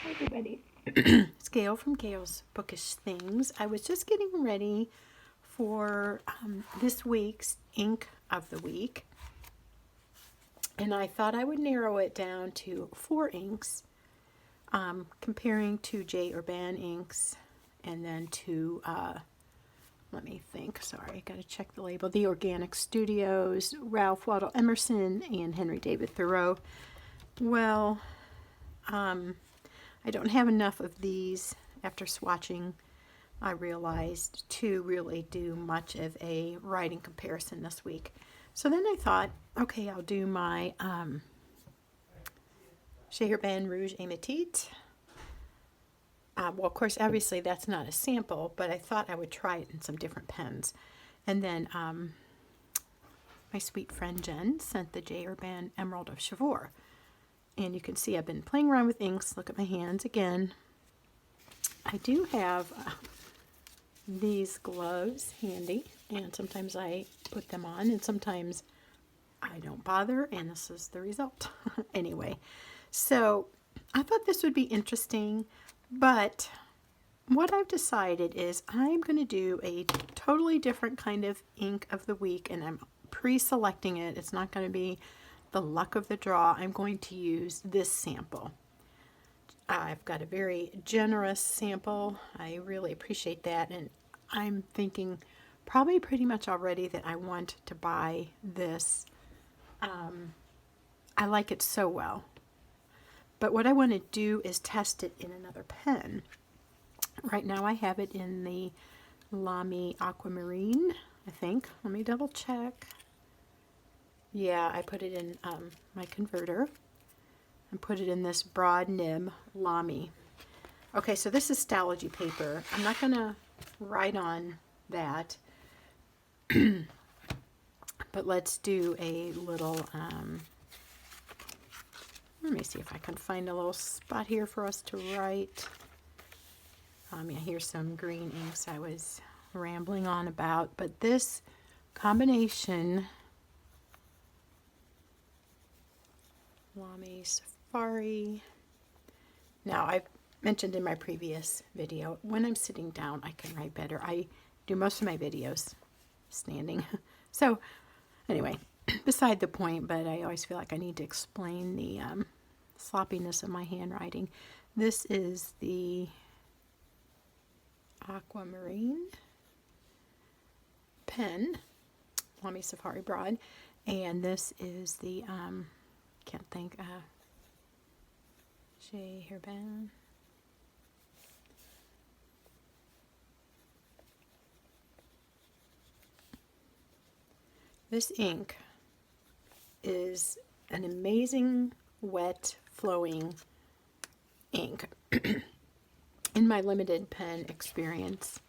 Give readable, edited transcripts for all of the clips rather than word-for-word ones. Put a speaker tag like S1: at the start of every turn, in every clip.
S1: Hi everybody. It's Gail from Gail's Bookish Things. I was just getting ready for this week's ink of the week, and I thought I would narrow it down to 4 inks, comparing to J. Urban inks, and then to let me think. Sorry, I got to check the label. The Organic Studios, Ralph Waldo Emerson, and Henry David Thoreau. Well, I don't have enough of these after swatching, I realized, to really do much of a writing comparison this week. So then I thought, okay, I'll do my J. Urban Rouge Ametite. Well, of course, obviously that's not a sample, but I thought I would try it in some different pens. And then my sweet friend Jen sent the J. Urban Emerald of Chevour. And you can see I've been playing around with inks. Look at my hands again. I do have these gloves handy, and sometimes I put them on, and sometimes I don't bother, and this is the result. Anyway, so I thought this would be interesting, but what I've decided is I'm going to do a totally different kind of ink of the week, and I'm pre-selecting it. It's not going to be the luck of the draw. I'm going to use this sample. I've got a very generous sample. I really appreciate that, and I'm thinking probably pretty much already that I want to buy this. I like it so well. But what I want to do is test it in another pen. Right now I have it in the Lamy Aquamarine, I think. Let me double check. Yeah, I put it in my converter and put it in this broad nib Lamy. Okay, so this is Stalogy paper. I'm not going to write on that, but let's do a little, let me see if I can find a little spot here for us to write. Yeah, here's some green inks I was rambling on about, but this combination, Lamy Safari. Now, I've mentioned in my previous video, when I'm sitting down, I can write better. I do most of my videos standing. So, anyway, beside the point, but I always feel like I need to explain the sloppiness of my handwriting. This is the Aquamarine pen, Lamy Safari Broad, and this is the can't think. J. Urban. This ink is an amazing wet flowing ink. In my limited pen experience,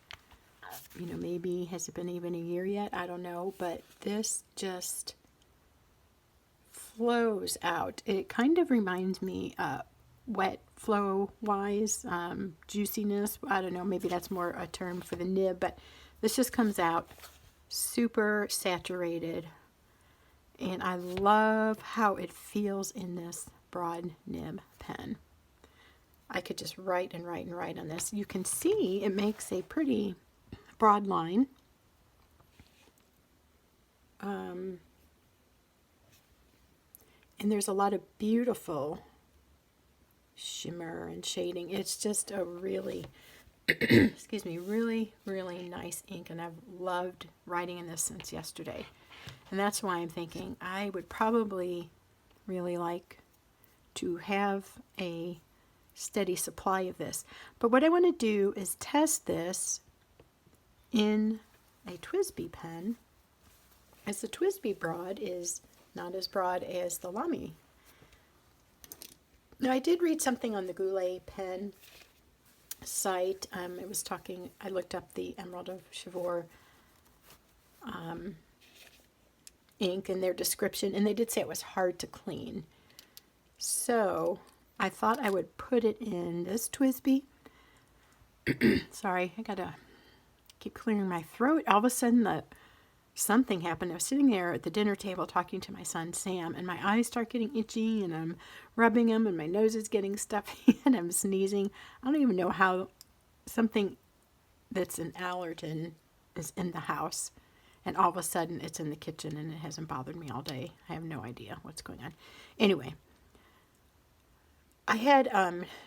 S1: you know, maybe has it been even a year yet? I don't know, but this just flows out. It kind of reminds me wet flow wise, juiciness. I don't know, maybe that's more a term for the nib, but this just comes out super saturated, and I love how it feels in this broad nib pen. I could just write and write and write on this. You can see it makes a pretty broad line. And there's a lot of beautiful shimmer and shading. It's just a really, excuse me, really, really nice ink, and I've loved writing in this since yesterday. And that's why I'm thinking I would probably really like to have a steady supply of this. But what I want to do is test this in a TWSBI pen, as the TWSBI broad is not as broad as the Lamy. Now, I did read something on the Goulet pen site. It was talking, I looked up the Emerald of Chevour ink and their description, and they did say it was hard to clean. So I thought I would put it in this TWSBI. Sorry, I gotta keep clearing my throat. All of a sudden the something happened. I was sitting there at the dinner table talking to my son Sam, and my eyes start getting itchy, and I'm rubbing them, and my nose is getting stuffy, and I'm sneezing. I don't even know how something that's an allergen is in the house, and all of a sudden it's in the kitchen, and it hasn't bothered me all day. I have no idea what's going on. Anyway, I had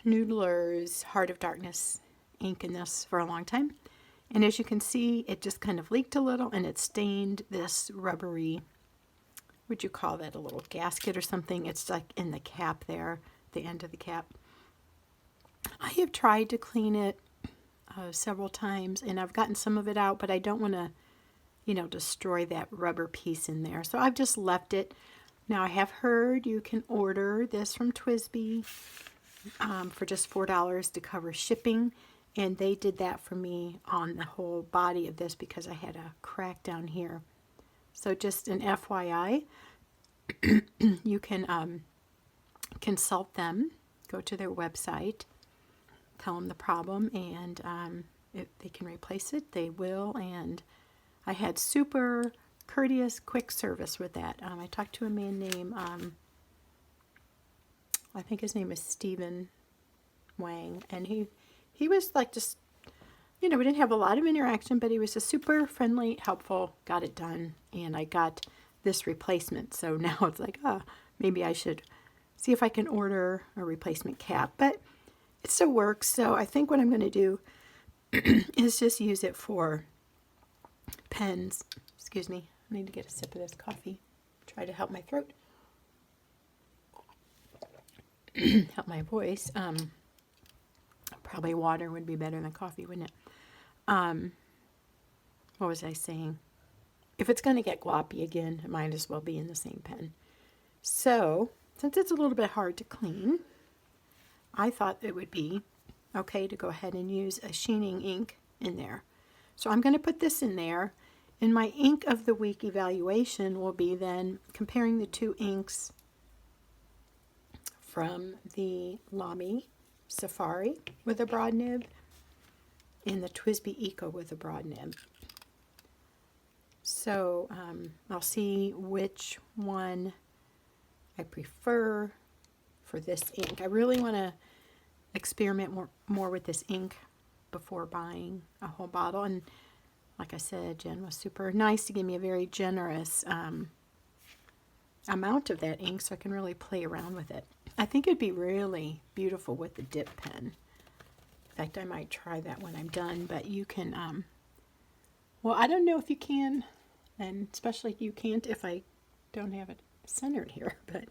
S1: Noodler's Heart of Darkness ink in this for a long time. And as you can see, it just kind of leaked a little, and it stained this rubbery, would you call that, a little gasket or something? It's like in the cap there, the end of the cap. I have tried to clean it several times, and I've gotten some of it out, but I don't want to, destroy that rubber piece in there. So I've just left it. Now, I have heard you can order this from TWSBI for just $4 to cover shipping, and they did that for me on the whole body of this because I had a crack down here. So just an FYI, you can consult them, go to their website, tell them the problem, and if they can replace it, they will. And I had super courteous, quick service with that. I talked to a man named, I think his name is Stephen Wang, and he was like just, we didn't have a lot of interaction, but he was just super friendly, helpful, got it done, and I got this replacement. So now it's like, maybe I should see if I can order a replacement cap, but it still works. So I think what I'm going to do is just use it for pens. Excuse me. I need to get a sip of this coffee. Try to help my throat. Help my voice. Probably water would be better than coffee, wouldn't it? What was I saying? If it's going to get gloppy again, it might as well be in the same pen. So, since it's a little bit hard to clean, I thought it would be okay to go ahead and use a sheening ink in there. So I'm going to put this in there, and my ink of the week evaluation will be then comparing the two inks from the Lamy Safari with a broad nib and the TWSBI Eco with a broad nib. So I'll see which one I prefer for this ink. I really want to experiment more with this ink before buying a whole bottle. And like I said, Jen was super nice to give me a very generous amount of that ink so I can really play around with it. I think it'd be really beautiful with the dip pen. In fact, I might try that when I'm done, but you can, well, I don't know if you can, and especially you can't if I don't have it centered here, but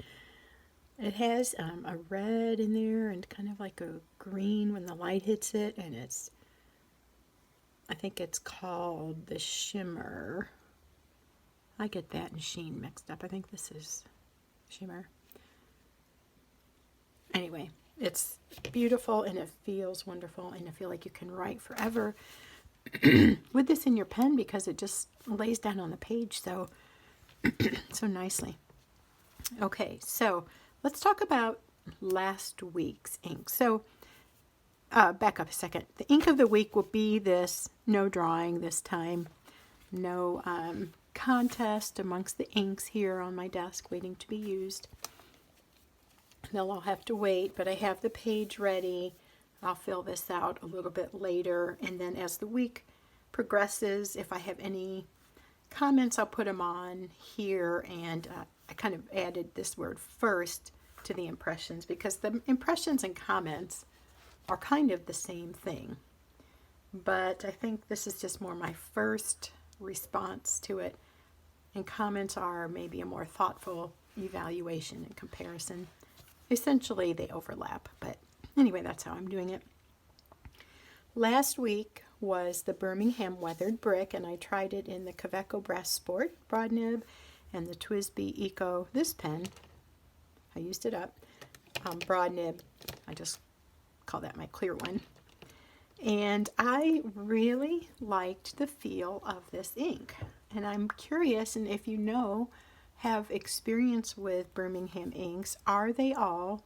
S1: it has a red in there and kind of like a green when the light hits it, and I think it's called the Shimmer. I get that and Sheen mixed up. I think this is Shimmer. Anyway, it's beautiful and it feels wonderful, and I feel like you can write forever with this in your pen because it just lays down on the page so nicely. Okay, so let's talk about last week's ink. So back up a second. The ink of the week will be this, no drawing this time, no contest amongst the inks here on my desk waiting to be used. They'll all have to wait, but I have the page ready. I'll fill this out a little bit later, and then as the week progresses, if I have any comments, I'll put them on here, and I kind of added this word first to the impressions because the impressions and comments are kind of the same thing, but I think this is just more my first response to it, and comments are maybe a more thoughtful evaluation and comparison. Essentially, they overlap, but anyway, that's how I'm doing it. Last week was the Birmingham Weathered Brick, and I tried it in the Kaweco Brass Sport broad nib and the TWSBI Eco, this pen. I used it up. Broad nib, I just call that my clear one. And I really liked the feel of this ink. And I'm curious, and if you have experience with Birmingham inks, are they all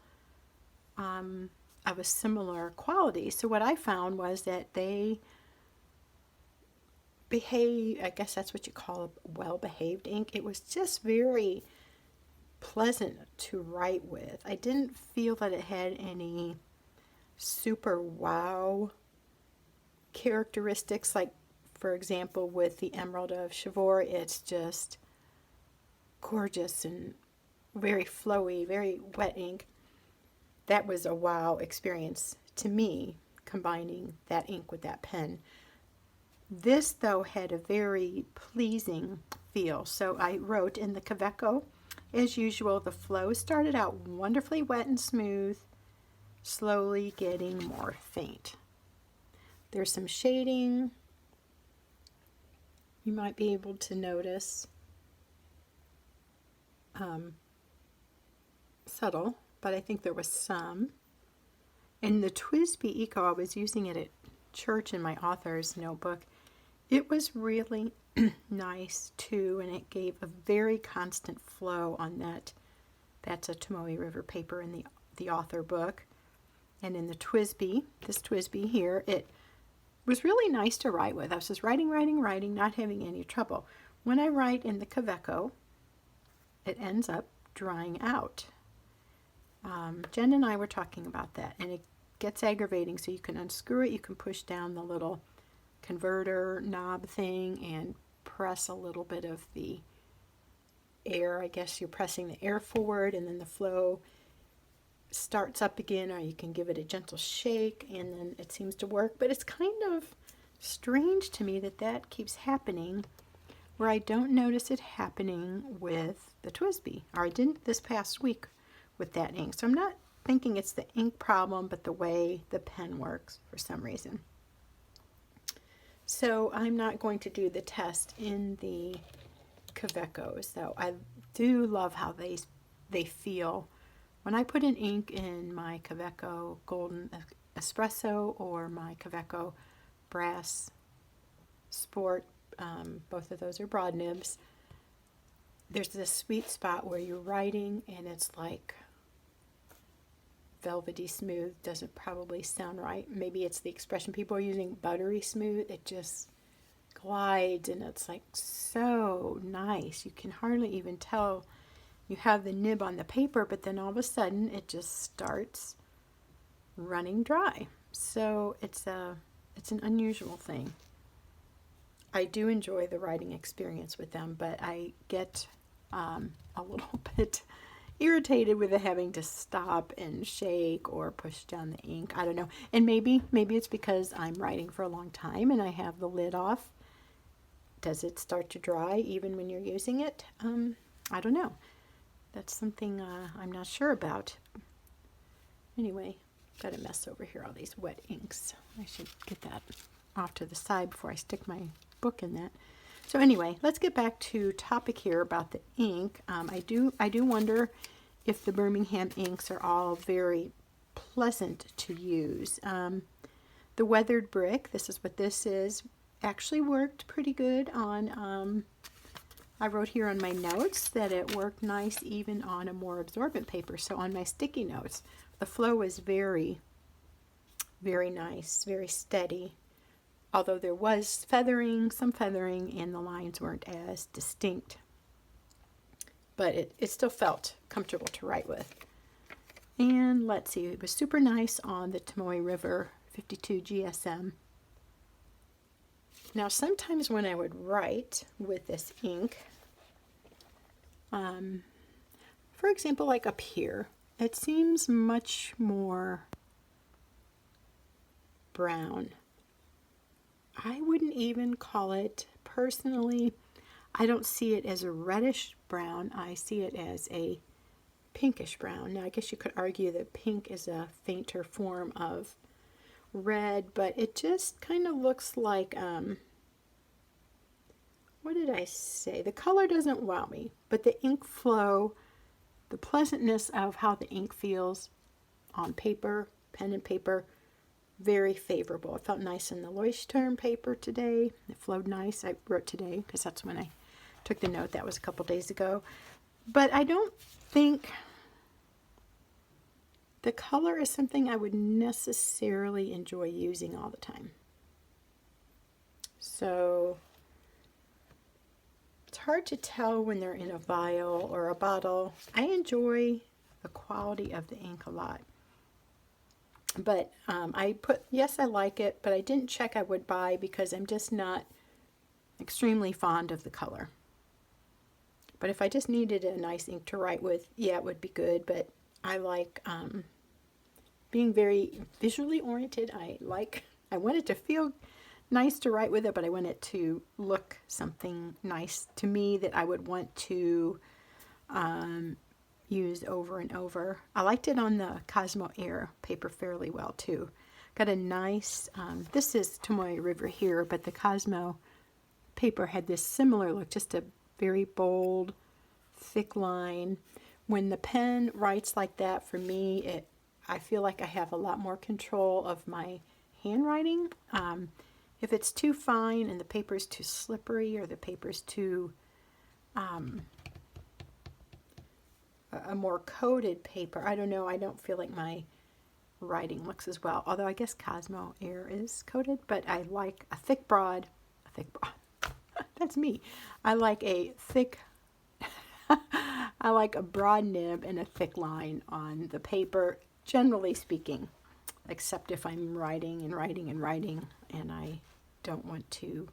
S1: of a similar quality? So what I found was that they I guess that's what you call a well-behaved ink. It was just very pleasant to write with. I didn't feel that it had any super wow characteristics, like for example with the Emerald of Chevour. It's just gorgeous and very flowy, very wet ink. That was a wow experience to me, combining that ink with that pen. This though had a very pleasing feel. So I wrote in the Kaweco, as usual, the flow started out wonderfully wet and smooth, slowly getting more faint. There's some shading you might be able to notice. Subtle, but I think there was some. In the TWSBI Eco, I was using it at church in my author's notebook. It was really nice too, and it gave a very constant flow on that. That's a Tomoe River paper in the author book. And in the TWSBI, this TWSBI here, it was really nice to write with. I was just writing, not having any trouble. When I write in the Kaweco, it ends up drying out. Jen and I were talking about that, and it gets aggravating. So you can unscrew it, you can push down the little converter knob thing and press a little bit of the air. I guess you're pressing the air forward, and then the flow starts up again, or you can give it a gentle shake and then it seems to work. But it's kind of strange to me that that keeps happening where I don't notice it happening with the TWSBI, or I didn't this past week with that ink. So I'm not thinking it's the ink problem, but the way the pen works for some reason. So I'm not going to do the test in the Kawecos, though. I do love how they feel. When I put an ink in my Kaweco Golden Espresso or my Kaweco Brass Sport, both of those are broad nibs, there's this sweet spot where you're writing and it's like velvety smooth. Doesn't probably sound right. Maybe it's the expression people are using, buttery smooth. It just glides and it's like so nice. You can hardly even tell you have the nib on the paper, but then all of a sudden it just starts running dry. So it's an unusual thing. I do enjoy the writing experience with them, but I get a little bit irritated with it having to stop and shake or push down the ink. I don't know. And maybe it's because I'm writing for a long time and I have the lid off. Does it start to dry even when you're using it? I don't know. That's something I'm not sure about. Anyway, got a mess over here, all these wet inks. I should get that off to the side before I stick my book in that. So anyway, let's get back to topic here about the ink. I do wonder if the Birmingham inks are all very pleasant to use. The weathered brick, this is what this is, actually worked pretty good on, I wrote here on my notes that it worked nice even on a more absorbent paper. So on my sticky notes, the flow was very, very nice, very steady. Although there was some feathering, and the lines weren't as distinct. But it still felt comfortable to write with. And let's see, it was super nice on the Tomoe River 52 GSM. Now sometimes when I would write with this ink, for example, like up here, it seems much more brown. I wouldn't even call it, personally, I don't see it as a reddish brown. I see it as a pinkish brown. Now, I guess you could argue that pink is a fainter form of red, but it just kind of looks like, what did I say? The color doesn't wow me, but the ink flow, the pleasantness of how the ink feels on paper, pen and paper, very favorable. It felt nice in the Leuchtturm paper today. It flowed nice. I wrote today because that's when I took the note. That was a couple days ago. But I don't think the color is something I would necessarily enjoy using all the time. So hard to tell when they're in a vial or a bottle. I enjoy the quality of the ink a lot. But yes, I like it, but I didn't check I would buy because I'm just not extremely fond of the color. But if I just needed a nice ink to write with, yeah, it would be good. But I like being very visually oriented. I want it to feel nice to write with it, but I want it to look something nice to me that I would want to use over and over. I liked it on the Cosmo Air paper fairly well too. Got a nice, this is Tomoe River here, but the Cosmo paper had this similar look, just a very bold, thick line. When the pen writes like that, for me, I feel like I have a lot more control of my handwriting. If it's too fine and the paper's too slippery or the paper's too a more coated paper, I don't know, I don't feel like my writing looks as well. Although I guess Cosmo Air is coated, but I like a thick broad, that's me. I like a thick, I like a broad nib and a thick line on the paper, generally speaking, except if I'm writing and writing and writing and I don't want to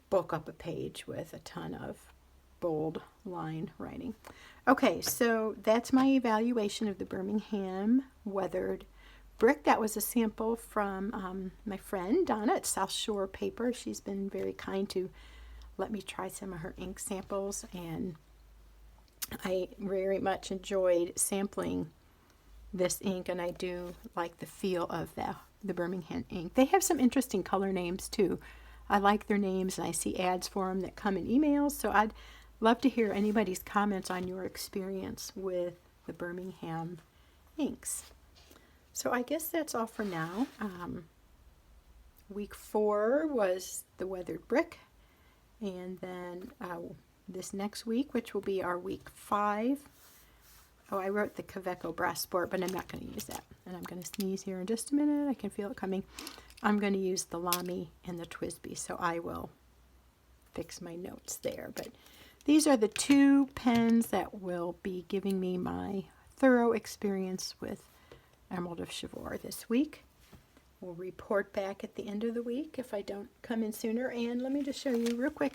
S1: bulk up a page with a ton of bold line writing. Okay, so that's my evaluation of the Birmingham weathered brick. That was a sample from my friend Donna at South Shore Paper. She's been very kind to let me try some of her ink samples, and I very much enjoyed sampling this ink, and I do like the feel of the Birmingham ink. They have some interesting color names too. I like their names, and I see ads for them that come in emails, so I'd love to hear anybody's comments on your experience with the Birmingham inks. So I guess that's all for now. Week 4 was the weathered brick, and then this next week, which will be our week 5. Oh, I wrote the Kaweco Brass Sport, but I'm not going to use that. And I'm going to sneeze here in just a minute. I can feel it coming. I'm going to use the Lamy and the Twisby, so I will fix my notes there. But these are the 2 pens that will be giving me my thorough experience with Emerald of Chevour this week. We'll report back at the end of the week if I don't come in sooner. And let me just show you real quick.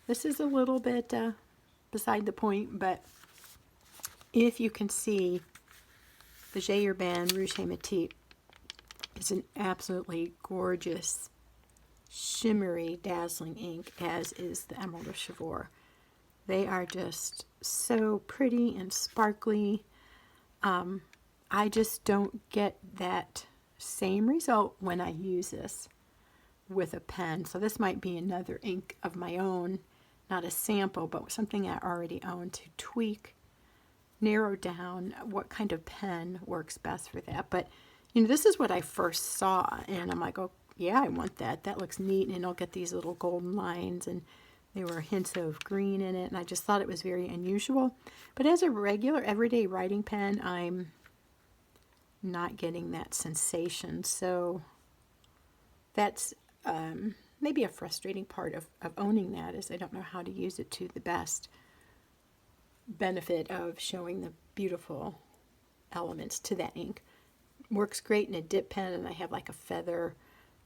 S1: This is a little bit beside the point, but if you can see, the Chevour Rouge Hématite is an absolutely gorgeous, shimmery, dazzling ink, as is the Emerald of Chevour. They are just so pretty and sparkly. I just don't get that same result when I use this with a pen. So this might be another ink of my own, not a sample, but something I already own to tweak, narrow down what kind of pen works best for that. But, you know, this is what I first saw, and I'm like, oh, yeah, I want that. That looks neat, and I'll get these little golden lines, and there were hints of green in it, and I just thought it was very unusual. But as a regular, everyday writing pen, I'm not getting that sensation. So that's maybe a frustrating part of owning that, is I don't know how to use it to the best benefit of showing the beautiful elements to that ink. Works great in a dip pen, and I have like a feather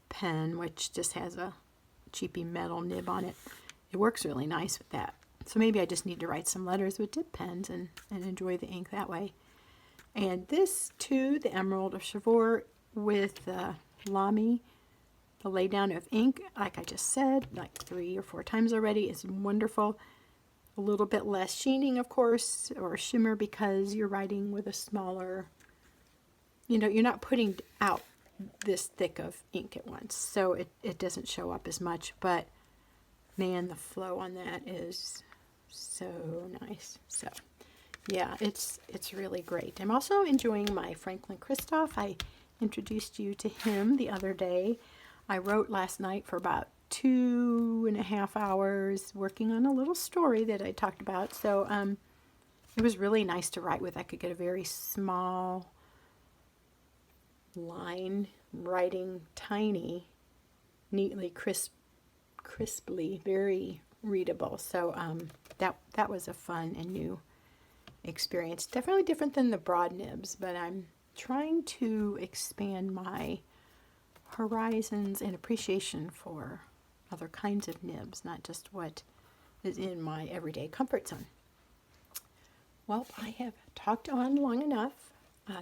S1: pen, which just has a cheapy metal nib on it. It works really nice with that. So maybe I just need to write some letters with dip pens and enjoy the ink that way. And this too, the Emerald of Chevour with the Lamy, the laydown of ink, like I just said, like 3 or 4 times already, is wonderful. A little bit less sheening, of course, or shimmer, because you're writing with a smaller, you know, you're not putting out this thick of ink at once, so it doesn't show up as much. But man, the flow on that is so nice. So yeah, it's really great. I'm also enjoying my Franklin Christoph. I introduced you to him the other day. I wrote last night for about 2.5 hours, working on a little story that I talked about. So it was really nice to write with. I could get a very small line writing, tiny, neatly, crisply, very readable. So that was a fun and new experience. Definitely different than the broad nibs, but I'm trying to expand my horizons and appreciation for other kinds of nibs, not just what is in my everyday comfort zone. Well, I have talked on long enough.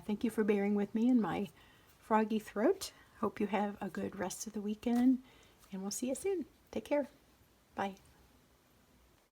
S1: Thank you for bearing with me in my froggy throat. Hope you have a good rest of the weekend, and we'll see you soon. Take care. Bye.